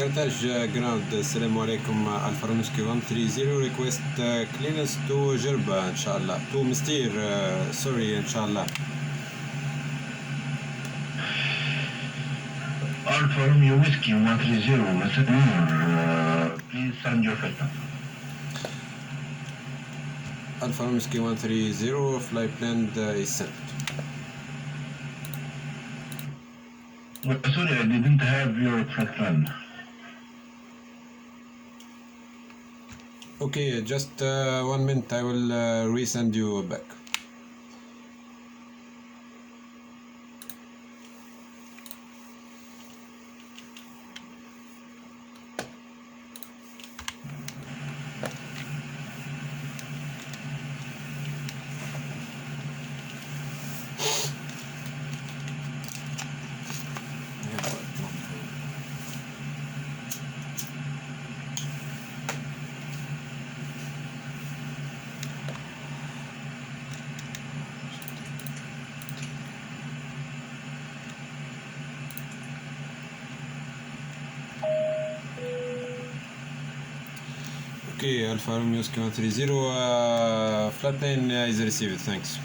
Carthage ground. Assalamu alaikum. Alfa Romeo 130 request clearance to Jerba inshallah. To Mr. Sorry inshallah. Alfa Romeo Whiskey 130, Mr. Please send your flight plan. Alfa Romeo 130 flight plan is sent. Sorry, I didn't have your flight plan. Okay, just 1 minute. I will resend you back. Okay, Alfa Romeo 130 flatline is received, thanks.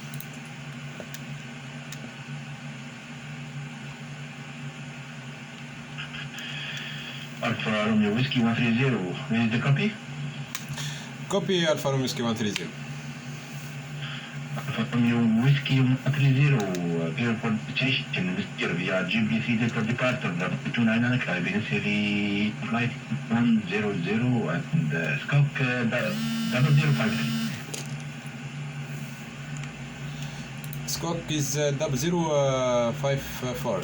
Alfa Romeo Whiskey 130, where is the copy? Copy Alfa Romeo 130. Alfa Romeo Whiskey 130, airport station, Mr. via GBC Delta Departure, 299 arriving initially flight 100 and Skok 0053. Skok is 0054.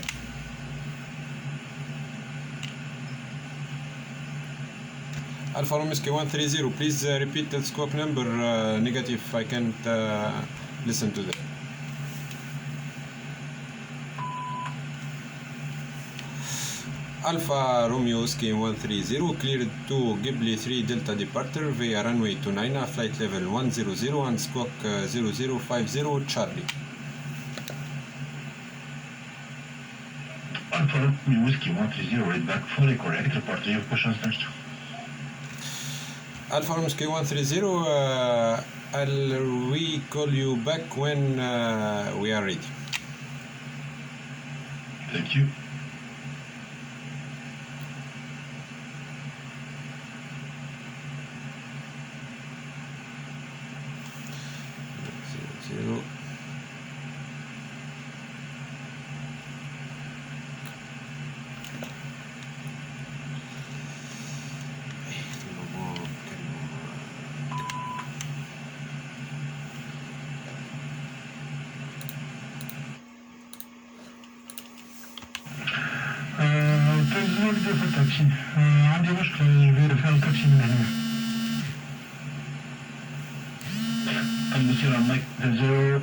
Alfa Romeo 130, please repeat the Skok number. Negative, I can't listen to that. Alfa Romeo 130 cleared to Ghibli 3 Delta departure via runway 29, flight level 100 and Skok 0050 Charlie. Alfa Romeo Whiskey 130, read back fully correct, report to your push next. Alfa Romeo 130, we call you back when we are ready. Thank you. Zero. تزور في التاكسي عندي مشكلة كبيرة في التاكسي من هنا. المسيرة مايك 0